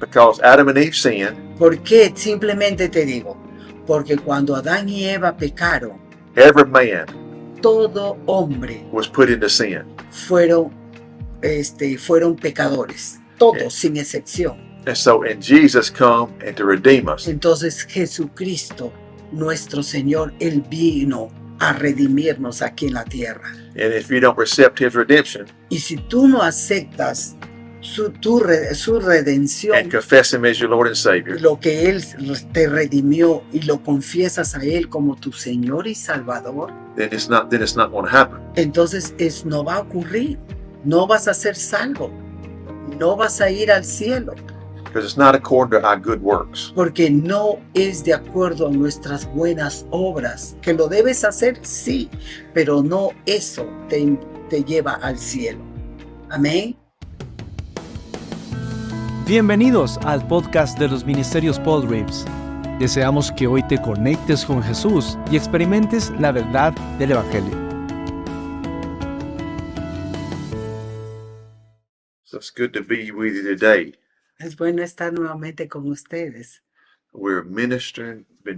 Because Adam and Eve sinned, ¿Por qué? Simplemente te digo, porque cuando Adán y Eva pecaron, every man todo hombre was put into sin. fueron pecadores, todos sin excepción. And so, and Jesus come and to redeem us. Entonces Jesucristo, nuestro Señor, Él vino a redimirnos aquí en la tierra. And if you don't accept his redemption Y si tú no aceptas su redención, and confess him as your Lord and Savior, lo que Él te redimió y lo confiesas a Él como tu Señor y Salvador, then it's not going to happen. entonces no va a ocurrir. No vas a ser salvo. No vas a ir al cielo. Because it's not according to our good works. Porque no es de acuerdo a nuestras buenas obras. Que lo debes hacer, sí, pero no eso te lleva al cielo. Amén. Bienvenidos al podcast de los Ministerios Paul Reeves. Deseamos que hoy te conectes con Jesús y experimentes la verdad del Evangelio. So it's good to be with you today. Es bueno estar nuevamente con ustedes. Been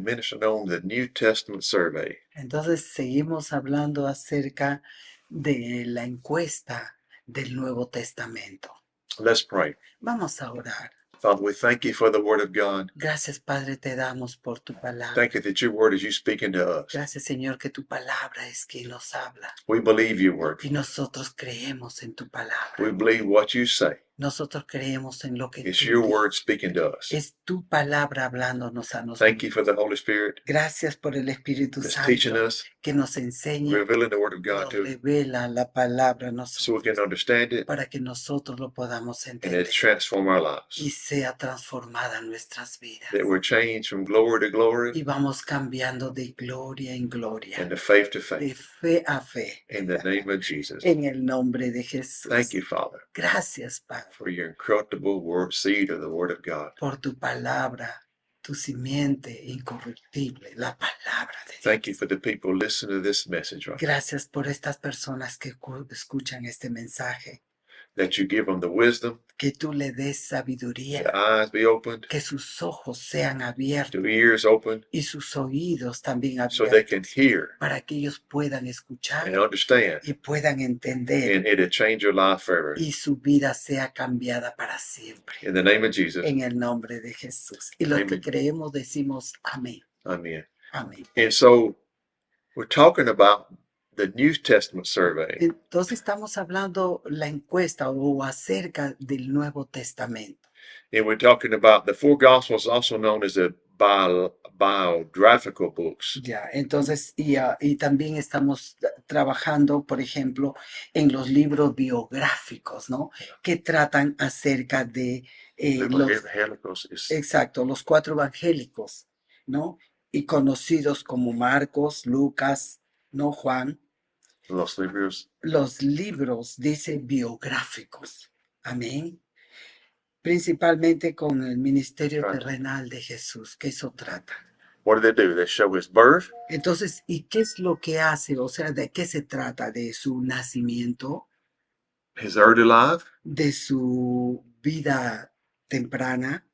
ministering on the New Testament survey. Entonces seguimos hablando acerca de la encuesta del Nuevo Testamento. Let's pray. Vamos a orar. Father, we thank you for the word of God. Gracias, Padre, te damos por tu palabra. Thank you that your word is you speaking to us. Gracias, Señor, que tu palabra es quien nos habla. We believe your word. Y nosotros creemos en tu palabra. We believe what you say. Nosotros creemos en lo que It's tú your dices. word speaking to us. Es tu palabra hablándonos a nosotros. Thank you for the Holy Spirit Gracias por el Espíritu that's Santo teaching us, que nos enseña, revealing the word of God nos to us revela la palabra a so we nosotros can understand it para que nosotros lo podamos and entender it transform our y lives. sea transformada nuestras vidas. That we're changed from glory to Y glory vamos cambiando de gloria en gloria, and to faith to de faith. fe a fe, In the name of Jesus. en el nombre de Jesús. Thank you, Father, Gracias, Padre, for your incorruptible word, seed of the word of God. por tu palabra, tu simiente incorruptible, la palabra de Dios. Thank you for the people listening to this message, right? Gracias por estas personas que escuchan este mensaje, That you give them the wisdom, que tú le des the sabiduría, eyes be opened, que sus ojos sean abiertos the ears opened, y sus oídos también so they abiertos can hear para que ellos puedan escuchar and understand, y puedan entender and it'll change your life forever. y su vida sea cambiada para siempre. In the name of Jesus, En el nombre de Jesús. Y los que Amén. creemos decimos amén. amen. Amén. And so we're talking about the New Testament survey. Entonces estamos hablando la encuesta o acerca del Nuevo Testamento. And we're talking about the four Gospels, also known as the biographical books. Ya, entonces, y también estamos trabajando, por ejemplo, en los libros biográficos, ¿no? Que tratan acerca de los cuatro evangélicos, ¿no? Y conocidos como Marcos, Lucas, ¿no? Juan. Los libros, dice, biográficos. Amén. Principalmente con el ministerio terrenal de Jesús, que eso trata. What do? They show his birth. Entonces, ¿y qué es lo que hace? O sea, ¿de qué se trata? ¿De su nacimiento? His early life. ¿De su vida temprana?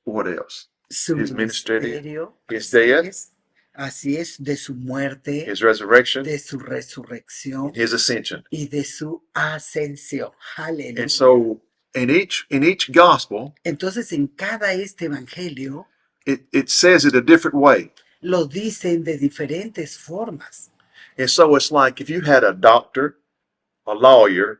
What else? Su His ministerio. His death. Así es, de su muerte, his resurrection, de su resurrección his ascension. Y de su ascensión. Aleluya. And so in each gospel, entonces en cada evangelio, it says it a different way. Lo dicen de diferentes formas. And so it's like if you had a doctor, a lawyer,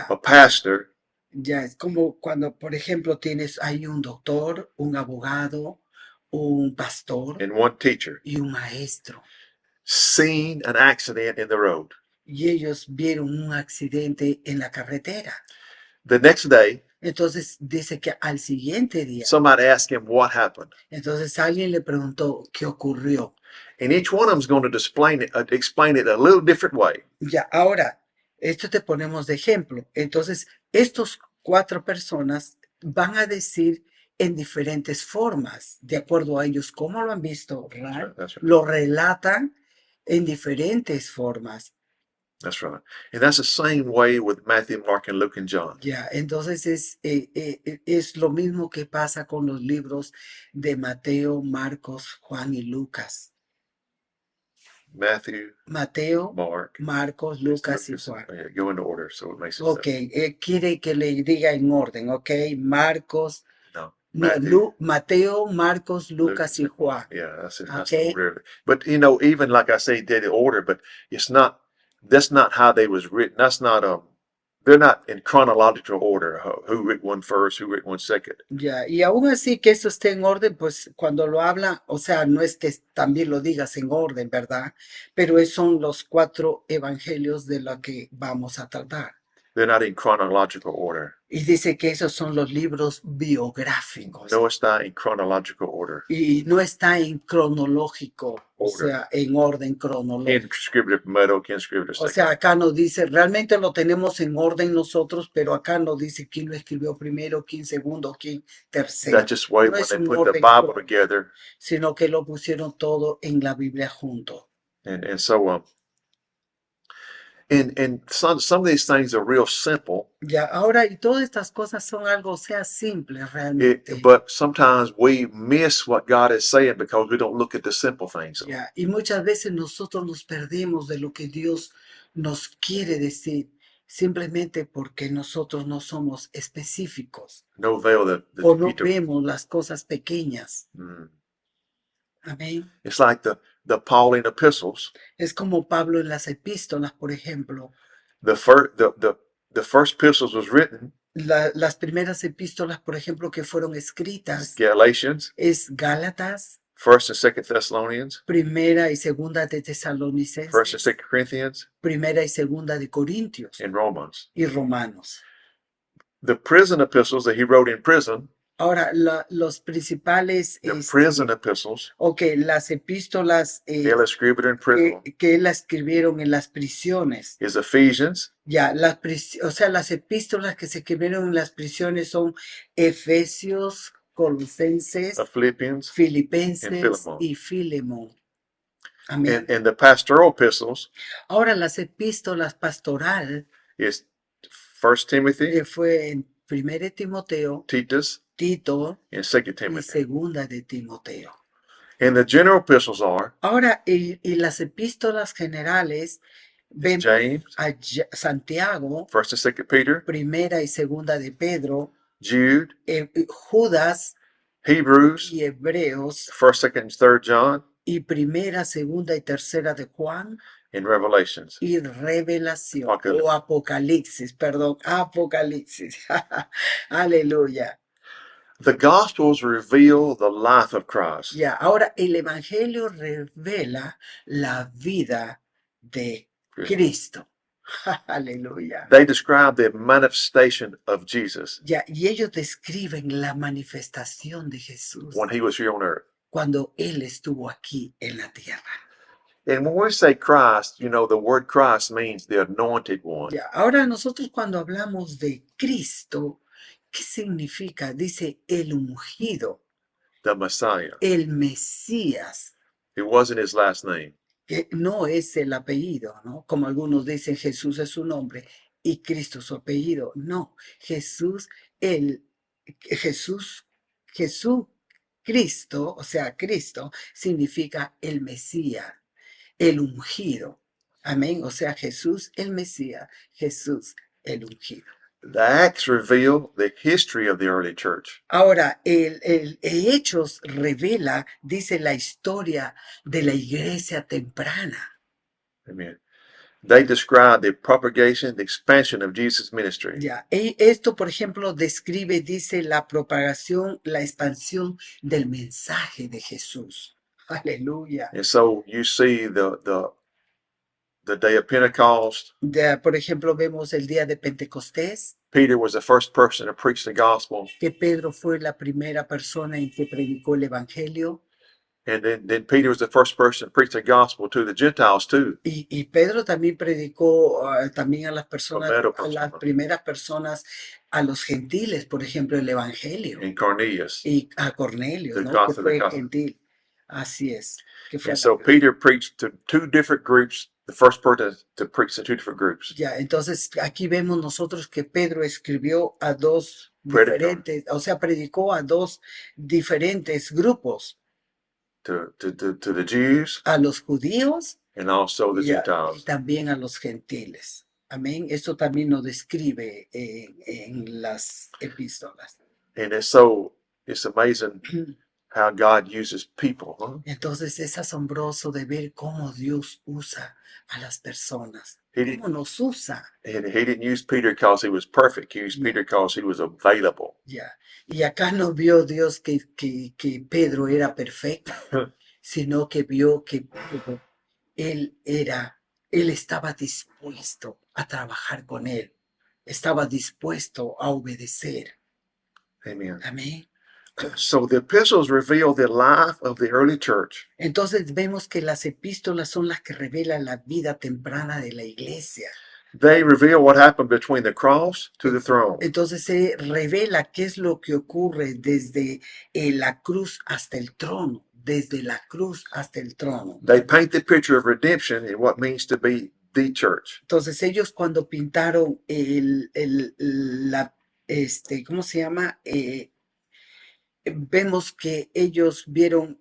a pastor. Ya, es como cuando, por ejemplo, hay un doctor, un abogado, un pastor and one teacher y un maestro. Seen an accident in the road. Y ellos vieron un accidente en la carretera. The next day, entonces dice que al siguiente día, somebody asked him what happened. Entonces alguien le preguntó qué ocurrió. And each one of them is going to explain it a little different way. Ya, ahora, esto te ponemos de ejemplo. Entonces, estos cuatro personas van a decir en diferentes formas, de acuerdo a ellos cómo lo han visto, right? That's right. Lo relatan en diferentes formas. That's right. And that's the same way with Matthew, Mark, and Luke, and John. Ya, entonces es lo mismo que pasa con los libros de Mateo, Marcos, Juan y Lucas. Matthew, Mateo, Mark, Marcos, Lucas y Juan. yeah, go in order so it makes it Ok, simple. quiere que le diga en orden, ok. Marcos, No, no, Matthew, Mateo, Marcos, Luke, Lucas y Juan. yeah, that's it. That's Okay. the order. But you know, even like I say, did the order, but it's not. That's not how they was written. That's not They're not in chronological order. Who wrote one first? Who wrote one second? Ya, y aún así que eso esté en orden, pues cuando lo habla, o sea, no es que también lo digas en orden, ¿verdad? Pero son los 4 evangelios de los que vamos a tratar. They're not in chronological order. Y dice que esos son los libros biográficos. No está en chronological order. Y no está en cronológico, o Order. sea, en orden cronológico. ¿Quién escribió primero? ¿Quién escribió O segundo? sea, acá nos dice, realmente lo tenemos en orden nosotros, pero acá nos dice quién lo escribió primero, quién segundo, quién tercero. That's just way No when es they un put the orden Bible cronológico, together. sino que lo pusieron todo en la Biblia junto. And so and some of these things are real simple. Ya, ahora, y todas estas cosas son algo, o sea, simple realmente. But sometimes we miss what God is saying because we don't look at the simple things. Ya, y muchas veces nosotros nos perdemos de lo que Dios nos quiere decir, simplemente porque nosotros no somos específicos No veil the o no defeat. vemos las cosas pequeñas. Mm. Amén. It's like the Pauline epistles. Es como Pablo en las epístolas, por ejemplo. The first epistles was written. Las primeras epístolas, por ejemplo, que fueron escritas Galatians, es Gálatas, First and Second Thessalonians, Primera y Segunda de Tesalonicenses, First and Second Corinthians, Primera y Segunda de Corintios and Romans. y Romanos. The prison epistles that he wrote in prison, Ahora, los principales, the prison epistles, las epístolas él escribió en prison, que él escribieron en las prisiones. is Ephesians, Ya, o sea, las epístolas que se escribieron en las prisiones son Efesios, Colosenses, Philippians, Filipenses and Philemon. y Filemón. Amén. And the pastoral epistles Ahora, las epístolas pastoral is First Timothy, fue en 1 Timoteo, Titus, Tito and Second y Timothy. Segunda de Timoteo. And the general epistles are Ahora, y las epístolas generales, vemos James, a Santiago, First and Second Peter, Primera y Segunda de Pedro, Jude, Judas Hebrews, y Hebreos, First, Second, and Third John, y Primera, Segunda y Tercera de Juan, and Revelations. y Revelación, Apocalipsis. o Apocalipsis, perdón, Apocalipsis. Aleluya. The Gospels reveal the life of Christ. Ya, ahora el Evangelio revela la vida de Cristo. Aleluya. They describe the manifestation of Jesus Ya, y ellos describen la manifestación de Jesús when he was here on earth. cuando Él estuvo aquí en la tierra. And when we say Christ, you know, the word Christ means the anointed one. Ya, ahora nosotros cuando hablamos de Cristo, ¿qué significa? Dice el ungido, The Messiah. el Mesías, It wasn't his last name. que no es el apellido, ¿no? Como algunos dicen, Jesús es su nombre y Cristo su apellido. No, Jesús, Cristo, o sea, Cristo significa el Mesías, el ungido. Amén. O sea, Jesús el Mesías, Jesús el ungido. The Acts reveal the history of the early church. Ahora, el Hechos revela, dice la historia de la iglesia temprana. Amen. They describe the propagation, the expansion of Jesus' ministry. Ya, esto, por ejemplo, describe, dice, la propagación, la expansión del mensaje de Jesús. Aleluya. And so you see the day of Pentecost. Por ejemplo, vemos el día de Pentecostés, Peter was the first person to preach the gospel. que Pedro fue la primera persona en que predicó el evangelio. And then Peter was the first person to preach the gospel to the Gentiles too. Y Pedro también predicó también a las personas, Primero a las persona. primeras personas, a los gentiles, por ejemplo, el evangelio. And Cornelius. Y a Cornelio, The ¿no? gospel, Que the fue gospel. gentil. Así es. Que fue And so Peter preached to two different groups the first person to preach to two different groups. Ya, entonces aquí vemos nosotros que Pedro escribió a dos Predicar. diferentes, o sea, predicó a dos diferentes grupos, To the Jews a los judíos and also the y Gentiles. también a los gentiles. Amén. Esto también lo describe en las epístolas. And it's amazing how God uses people. Huh? Entonces es asombroso de ver cómo Dios usa a las personas, He cómo didn't, nos usa. he didn't use Peter because he was perfect. He used Yeah. Peter because he was available. Ya. Y acá no vio Dios que Pedro era perfecto, sino que vio que Pedro, él estaba dispuesto a trabajar con él, estaba dispuesto a obedecer. Amen. Amén. So the epistles reveal the life of the early church. Entonces vemos que las epístolas son las que revelan la vida temprana de la iglesia. They reveal what happened between the cross to the throne. Entonces se revela qué es lo que ocurre desde la cruz hasta el trono, desde la cruz hasta el trono. They paint the picture of redemption and what it means to be the church. Entonces ellos cuando pintaron ¿cómo se llama? Vemos que ellos vieron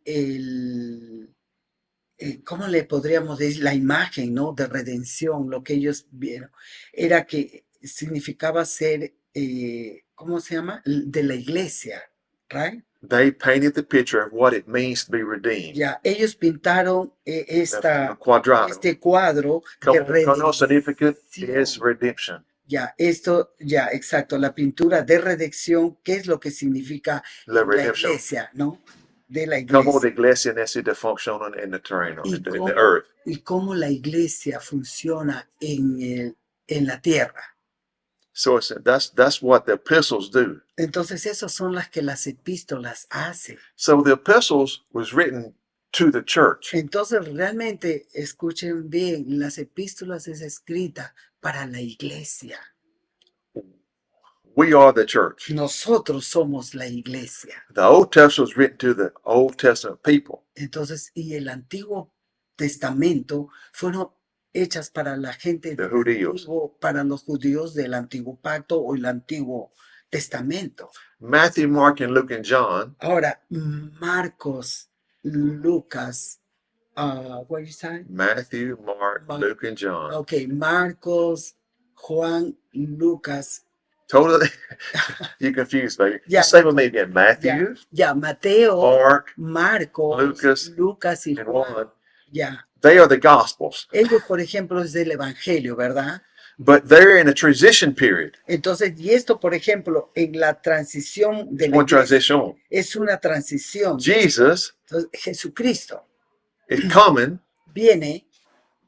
¿cómo le podríamos decir? La imagen, ¿no? De redención, lo que ellos vieron, era que significaba ser, ¿cómo se llama? De la iglesia, right? They painted the picture of what it means to be redeemed. Ya, ellos pintaron The quadrado. este cuadro de Como significant is redención. redemption. Ya, ya, exacto, la pintura de redención, ¿qué es lo que significa La en la redemption. iglesia, ¿no? De la Como la iglesia. iglesia necesita funcionar en el terreno, Y in the cómo, earth. y cómo la iglesia funciona en la tierra. So that's what the epistles do. Entonces, esas son las que las epístolas hacen. So the epistles was written to the church. Entonces, realmente, escuchen bien, las epístolas es escrita para la iglesia. We are the church. Nosotros somos la iglesia. The Old Testament was written to the Old Testament people. Entonces, y el Antiguo Testamento fueron hechas para la gente The judíos. para los judíos del Antiguo Pacto o el Antiguo Testamento. Matthew, Mark, and Luke, and John Ahora, Marcos, Lucas, what you say? Matthew, Mark, Luke, and John. Okay, Marcos, Juan, Lucas. Totally, you confused, baby. Yeah. Just say with me again. Matthew, Ya, Mateo, Mark, Marcos, Lucas y and Juan. Juan. Ya, They are the Gospels, ellos, por ejemplo, es del Evangelio, ¿verdad? but they're in a transition period. Entonces, y esto, por ejemplo, en la transición de la One iglesia, transition. es una transición. Jesus Entonces, Jesucristo is coming viene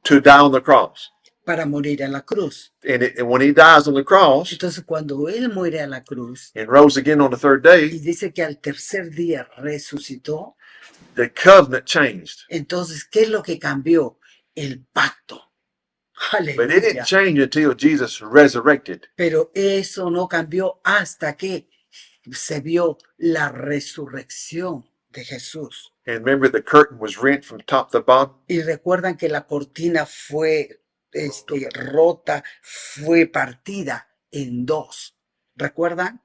to die on the cross. para morir a la cruz. And when he dies on the cross Entonces, cuando Él muere a la cruz and rose again on the third y day, dice que al tercer día resucitó, the covenant changed. entonces, ¿qué es lo que cambió? El pacto. But it Aleluya. didn't change until Jesus resurrected. Pero eso no cambió hasta que se vio la resurrección de Jesús. And remember, the curtain was rent from top to bottom. Y recuerdan que la cortina fue rota, fue partida en dos. ¿Recuerdan?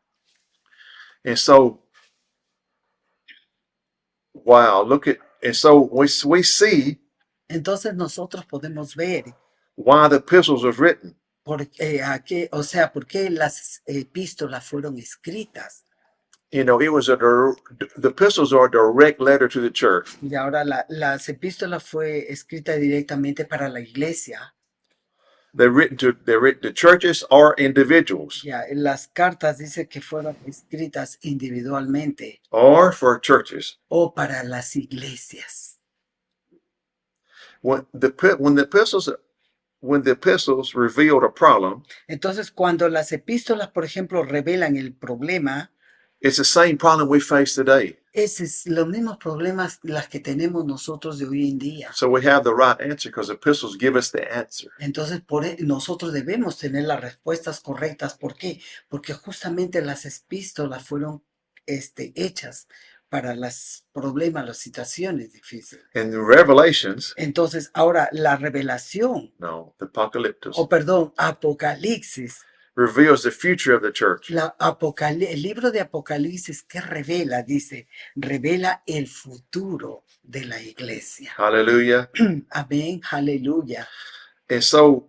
And so, wow, look at, and so we see Entonces nosotros podemos ver why the epistles was written. por qué las epístolas fueron escritas. You know, it was the epistles are a direct letter to the church. Y ahora las epístolas fue escrita directamente para la iglesia. They're written to churches or individuals, Ya, las cartas dice que fueron escritas individualmente or for churches. o para las iglesias. When the epistles revealed a problem, Entonces, cuando las epístolas, por ejemplo, revelan el problema, it's the same problem we face today. ese es los mismos problemas las que tenemos nosotros de hoy en día. So we have the right answer because epistles give us the answer. Entonces, nosotros debemos tener las respuestas correctas. ¿Por qué? Porque justamente las epístolas fueron hechas para los problemas, las situaciones difíciles. And the Revelations, Entonces, ahora la revelación, no, the Apocalyptus, o perdón, Apocalipsis, reveals the future of the church. el libro de Apocalipsis que revela, dice, revela el futuro de la iglesia. Hallelujah. Amén, aleluya. And so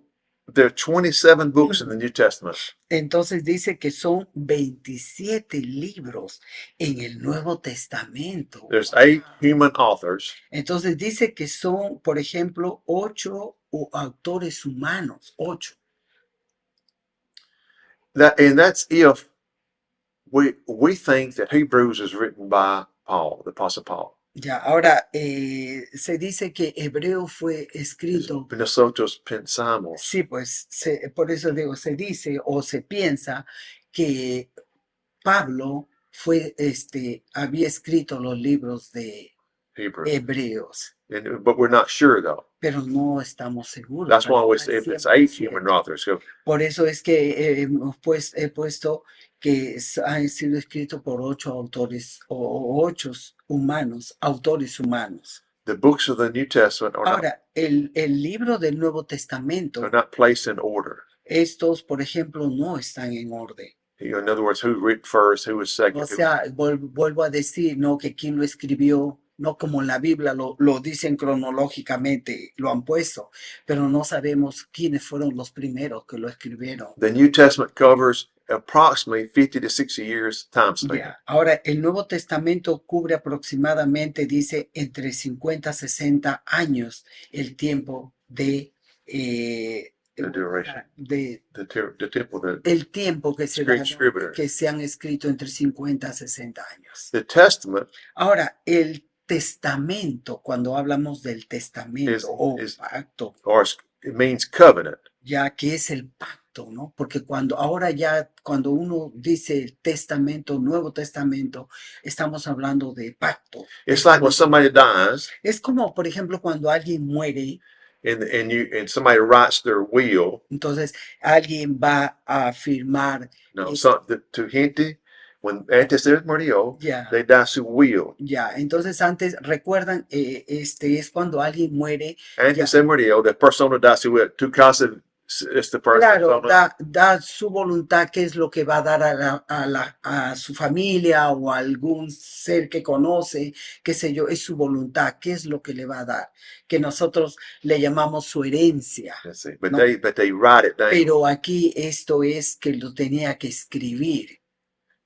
there are 27 books in the New Testament. Entonces dice que son 27 libros en el Nuevo Testamento. There's 8 human authors. Entonces dice que son, por ejemplo, 8 autores humanos, 8. And that's if we think that Hebrews is written by Paul, the Apostle Paul. Ya, ahora se dice que Hebreo fue escrito. Nosotros pensamos. Sí, pues por eso digo, se dice o se piensa que Pablo había escrito los libros de Hebrew. Hebreos, But we're not sure though. pero no estamos seguros. That's why we al say if it's 8 100%. human authors. So Por eso es que he puesto que han sido escritos por 8 autores o 8 humanos, autores humanos. the books of the New Testament are Ahora, el libro del Nuevo Testamento, not placed in order. estos, por ejemplo, no están en orden. In other words, who wrote first, who was second. O sea, vuelvo a decir, ¿no? Que quién lo escribió, no como en la Biblia lo dicen cronológicamente, lo han puesto, pero no sabemos quiénes fueron los primeros que lo escribieron. The New Testament covers approximately 50 to 60 years time span. Ya. Ahora, el Nuevo Testamento cubre aproximadamente, dice, entre 50 a 60 años el tiempo de The duration. The temple, el tiempo que se, Scripture. que se han escrito entre 50 a 60 años. the Testament Ahora, el testamento, cuando hablamos del testamento o is- pacto, or it means covenant. ya que es el pacto, ¿no? Porque cuando uno dice testamento, Nuevo Testamento, estamos hablando de pacto. It's like when somebody dies Es como, por ejemplo, cuando alguien muere, and somebody writes their will. entonces alguien va a firmar, No, Es- to gente, when antes de murió, ya, they da su will. ya. Entonces antes, recuerdan, es cuando alguien muere, Antes de murió, the persona da su will. Tu casa es the person. claro, da su voluntad, qué es lo que va a dar a su familia o a algún ser que conoce, qué sé yo, es su voluntad, qué es lo que le va a dar, que nosotros le llamamos su herencia. But No. they write it down. Pero aquí esto es que lo tenía que escribir.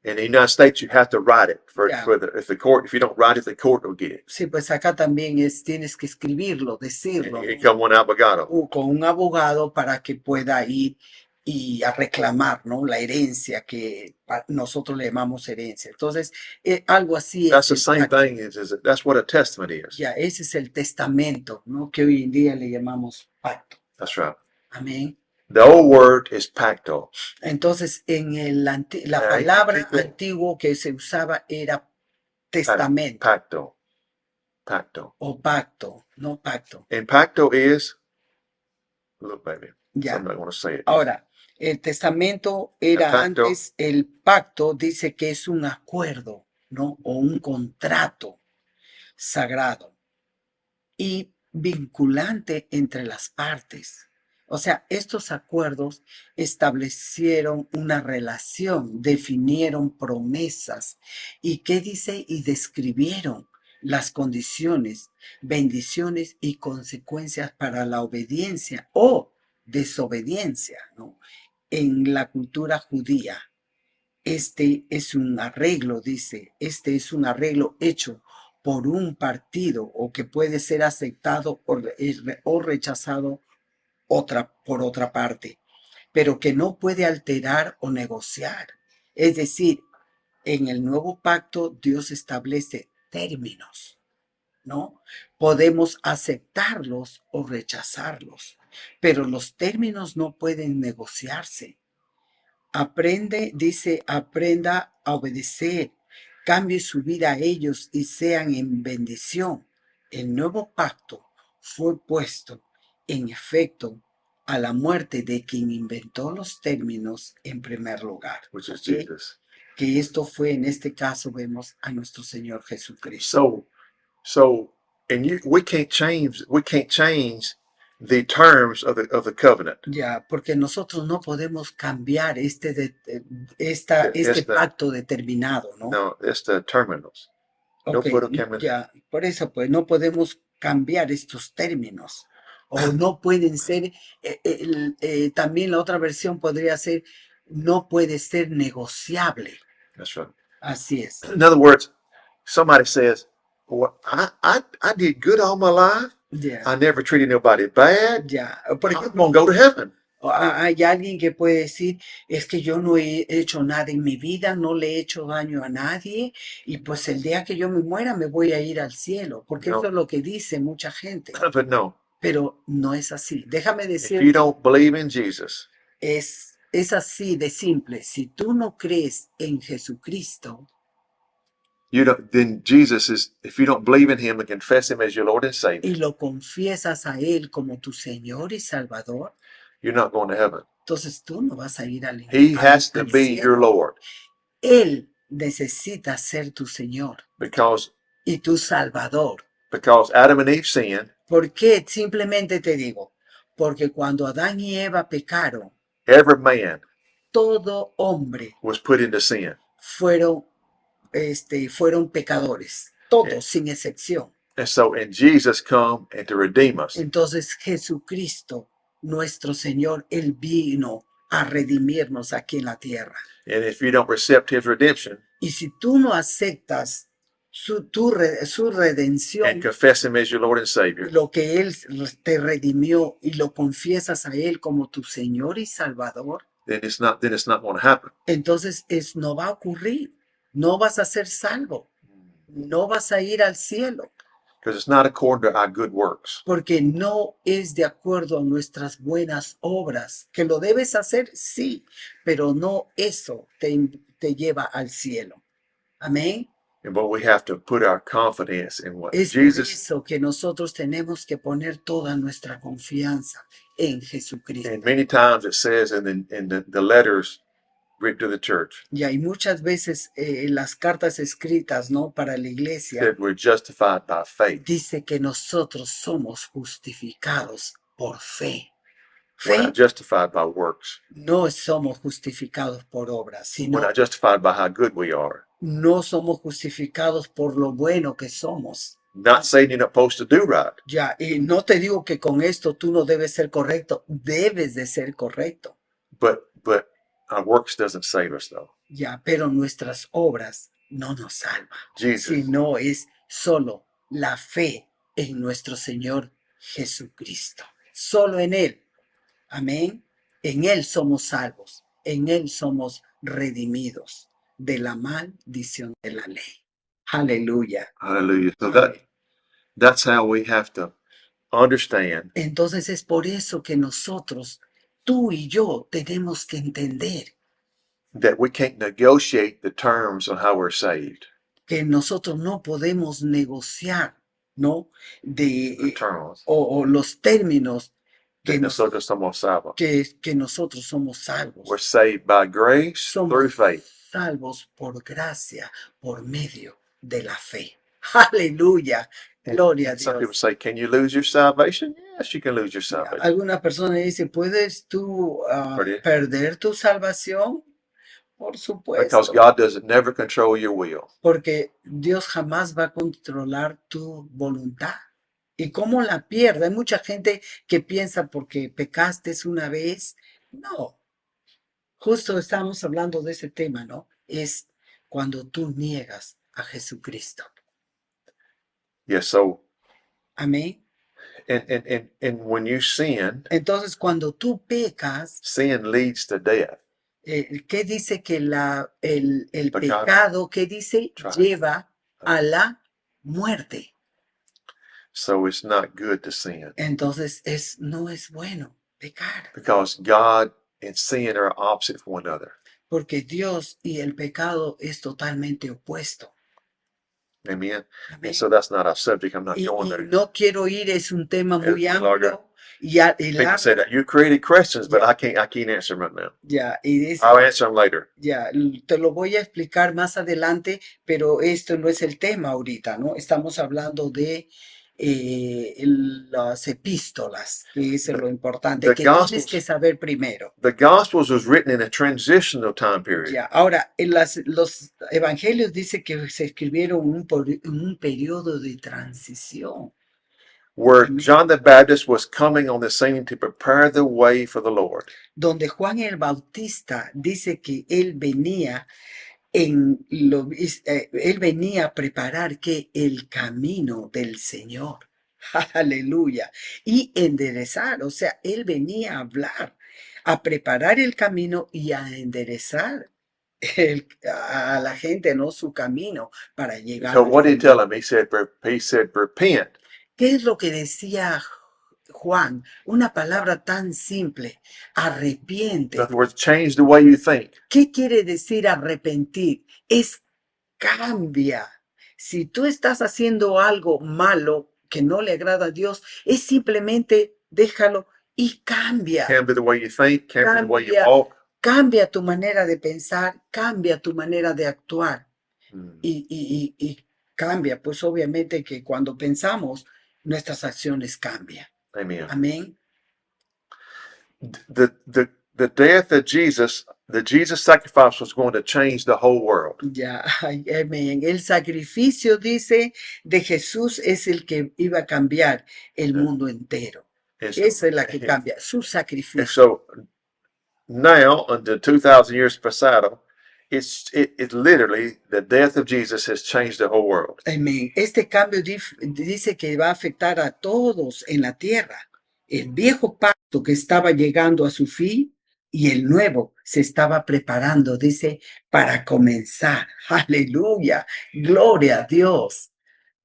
In the United States, you have to write it Yeah. if you don't write it, the court will get it. Sí, pues acá también tienes que escribirlo, decirlo, And come one abogado. con un abogado para que pueda ir y a reclamar, ¿no? La herencia que nosotros le llamamos herencia. Entonces, algo así That's the es. same thing. That's what a testament is. Ya, ese es el testamento, ¿no? Que hoy en día le llamamos pacto. That's right. Amén. The old word is pacto. Entonces, en la Ahí, palabra tipo. antiguo que se usaba era testamento Pacto. o pacto, no pacto. And pacto is, look, baby. Ya. Somebody want to say it. Ahora, el testamento era El pacto. antes, el pacto dice que es un acuerdo, ¿no? O un contrato sagrado y vinculante entre las partes. O sea, estos acuerdos establecieron una relación, definieron promesas y ¿qué dice? Y describieron las condiciones, bendiciones y consecuencias para la obediencia o desobediencia, ¿no? En la cultura judía. Este es un arreglo, dice, este es un arreglo hecho por un partido o que puede ser aceptado o rechazado por otra parte, pero que no puede alterar o negociar. Es decir, en el nuevo pacto Dios establece términos, ¿no? Podemos aceptarlos o rechazarlos, pero los términos no pueden negociarse. Aprenda a obedecer, cambie su vida a ellos y sean en bendición. El nuevo pacto fue puesto en efecto a la muerte de quien inventó los términos en primer lugar. Which is ¿Sí? Jesus. que esto fue, en este caso, vemos a nuestro Señor Jesucristo. So, and we can't change the terms of the covenant. Ya, porque nosotros no podemos cambiar este It's the, pacto determinado, ¿no? no, it's the terminals. No Ok, puedo cambiar. ya, por eso pues no podemos cambiar estos términos. O no pueden ser, también la otra versión podría ser, no puede ser negociable. That's right. Así es. In other words, somebody says, well, I did good all my life. Ya, I never treated nobody bad. ya. Por I'm ejemplo, gonna go to heaven. hay alguien que puede decir, es que yo no he hecho nada en mi vida, no le he hecho daño a nadie, y pues el día que yo me muera me voy a ir al cielo, porque No. eso es lo que dice mucha gente. But no, Pero no es así. Déjame if decir, you don't believe in Jesus, es así de simple. Si tú no crees en Jesucristo, you don't. Then Jesus is. If you don't believe in Him and confess Him as your Lord and y Savior, lo confiesas a Él como tu Señor y Salvador, you're not going to heaven. entonces tú no vas a ir al He has to al be cielo. your Lord Él necesita ser tu Señor because y tu Salvador. Adam and Eve sinned. ¿Por qué? Simplemente te digo, porque cuando Adán y Eva pecaron, Every man todo hombre was put into sin. fueron pecadores, todos Yeah. sin excepción. And so, and Jesus come and to redeem us. Entonces Jesucristo, nuestro Señor, Él vino a redimirnos aquí en la tierra. And if you don't accept His redemption Y si tú no aceptas su redención, and confess Him as your Lord and Savior, lo que Él te redimió y lo confiesas a Él como tu Señor y Salvador, then it's not going to happen. entonces no va a ocurrir. No vas a ser salvo. No vas a ir al cielo. Because it's not according to our good works. Porque no es de acuerdo a nuestras buenas obras. Que lo debes hacer, sí, pero no eso te lleva al cielo. Amén. But we have to put our confidence in what Es por Jesus. eso que nosotros tenemos que poner toda nuestra confianza en Jesucristo. And many times it says in the letters written to the church Y hay muchas veces las cartas escritas, ¿no? Para la iglesia, that we're justified by faith. dice que nosotros somos justificados por fe. We're Fe, not justified by works. no somos justificados por obras, We're sino not justified by how good we are. no somos justificados por lo bueno que somos. Not saying you're not supposed to do right, Ya, y no te digo que con esto tú no debes ser correcto, debes de ser correcto. but our works doesn't save us though. Ya, pero nuestras obras no nos salvan, Jesus. sino es solo la fe en nuestro Señor Jesucristo. Solo en Él. Amén. En Él somos salvos. En Él somos redimidos de la maldición de la ley. Aleluya. Hallelujah. So that's how we have to understand Entonces es por eso que nosotros, tú y yo, tenemos que entender that we can't negotiate the terms on how we're saved. que nosotros no podemos negociar, ¿no? The De, terms. o los términos That que, nosotros somos salvos. que nosotros somos salvos. We're saved by grace through Somos faith. salvos por gracia, por medio de la fe. Aleluya. Gloria a And some people Dios. say, can you lose your salvation? Yes, you can lose your salvation. Alguna persona dice, ¿puedes tú perder tu salvación? Por supuesto. Because God doesn't never control your will. Porque Dios jamás va a controlar tu voluntad. ¿Y cómo la pierde? Hay mucha gente que piensa porque pecaste una vez. No. Justo estamos hablando de ese tema, ¿no? Es cuando tú niegas a Jesucristo. Yes, so Amén. and when you sin, Entonces, cuando tú pecas, sin leads to death. ¿qué dice que el Pecado. pecado, qué dice? Right. Lleva a la muerte. So it's not good to sin. Entonces, no es bueno pecar. Because God and sin are opposite from one another. Porque Dios y el pecado es totalmente opuesto. Amen. Amén. And so that's not our subject. I'm not Y going there. no quiero ir, es un tema muy Es muy largo. amplio, People say that you created questions, but Yeah. I can't answer them right now. Ya, y dice, I'll answer them later. ya, te lo voy a explicar más adelante, pero esto no es el tema ahorita, ¿no? Estamos hablando de las epístolas, que es lo importante, the que tienes Gospels- que saber primero. The Gospels was written in a transitional time period. Ya, ahora, los evangelios dice que se escribieron en un periodo de transición, Where Amen. John the Baptist was coming on the scene to prepare the way for the Lord. donde Juan el Bautista dice que él venía él venía a preparar que el camino del Señor. Aleluya. Y enderezar, o sea, él venía a hablar, a preparar el camino y a enderezar a la gente, ¿no? Su camino para llegar So al what did he Señor. tell him? He said, repent. ¿Qué es lo que decía Juan? Una palabra tan simple, In arrepiente. other words, change the way you think. ¿Qué quiere decir arrepentir? Es cambia. Si tú estás haciendo algo malo que no le agrada a Dios, es simplemente déjalo y cambia. Cambia the way you think, cambia the way you Cambia. walk. Cambia tu manera de pensar, cambia tu manera de actuar Mm. y cambia. Pues obviamente que cuando pensamos, nuestras acciones cambian. Amen. Amén. The death of Jesus, the Jesus sacrifice was going to change the whole world. Ya, ay, amén. El sacrificio, dice, de Jesús es el que iba a cambiar el mundo entero. And so, Esa es la que cambia, su and sacrificio. so now, until 2,000 years pasado, it's literally the death of Jesus has changed the whole world. Amén. Este cambio dice que va a afectar a todos en la tierra. El viejo pacto que estaba llegando a su fin y el nuevo se estaba preparando, dice, para comenzar. Aleluya. Gloria a Dios.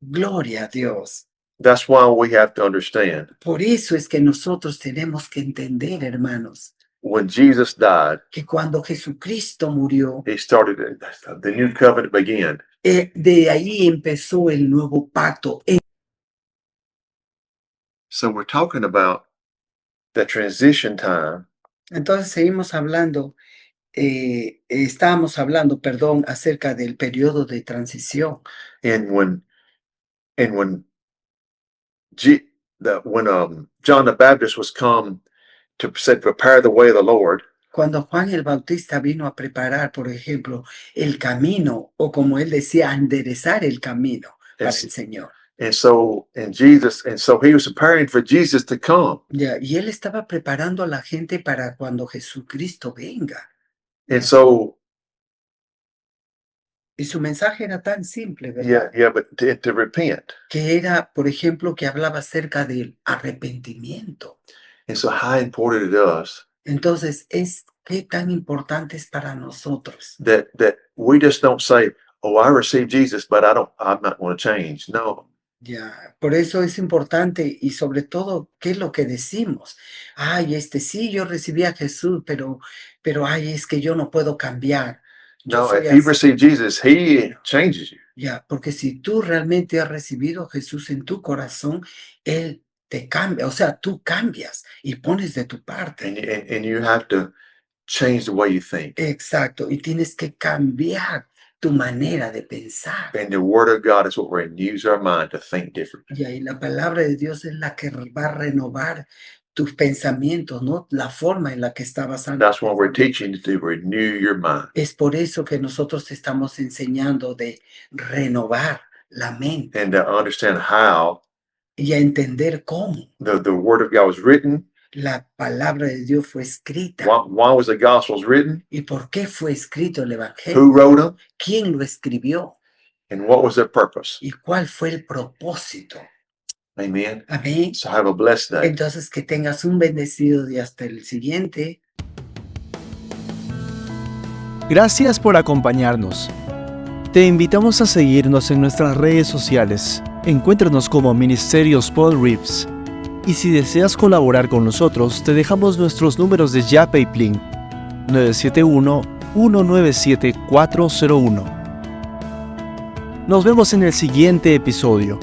Gloria a Dios. That's why we have to understand Por eso es que nosotros tenemos que entender, hermanos, when Jesus died, que cuando Jesucristo murió, he started the new covenant began. de ahí empezó el nuevo pacto. So we're talking about the transition time. Entonces seguimos hablando, estábamos hablando, perdón, acerca del periodo de transición. And when John the Baptist was come to prepare the way of the Lord, Cuando Juan el Bautista vino a preparar, por ejemplo, el camino, o como él decía, a enderezar el camino para el Señor. and so he was preparing for Jesus to come. Ya, y él estaba preparando a la gente para cuando Jesucristo venga. And so Y su mensaje era tan simple, ¿verdad? but to repent. Que era, por ejemplo, que hablaba acerca del arrepentimiento. And so how important it is Entonces, qué tan importante es para nosotros. that we just don't say, "Oh, I received Jesus, but I'm not going to change." No. Ya, por eso es importante y sobre todo, ¿qué es lo que decimos? Ay, sí, yo recibí a Jesús, pero, ay, es que yo no puedo cambiar. Yo No, soy if you así. receive Jesus, he changes you. Ya, porque si tú realmente has recibido a Jesús en tu corazón, Él te cambia, o sea, tú cambias y pones de tu parte. And you have to change the way you think. Exacto, y tienes que cambiar tu manera de pensar. And the Word of God is what renews our mind to think different. Y ahí la palabra de Dios es la que va a renovar tus pensamientos, ¿no? La forma en la que está basando. That's why we're teaching to renew your mind. Es por eso que nosotros te estamos enseñando de renovar la mente And to understand how y a entender cómo the Word of God was written. la palabra de Dios fue escrita. Why was the Gospels written? ¿Y por qué fue escrito el Evangelio? Who wrote them? ¿Quién lo escribió? And what was their purpose? ¿Y cuál fue el propósito? Amen. Amén. So have a blessed day. Entonces, que tengas un bendecido día hasta el siguiente. Gracias por acompañarnos. Te invitamos a seguirnos en nuestras redes sociales. Encuéntranos como Ministerios Paul Reeves. Y si deseas colaborar con nosotros, te dejamos nuestros números de Yape y Plin 971-197-401. Nos vemos en el siguiente episodio.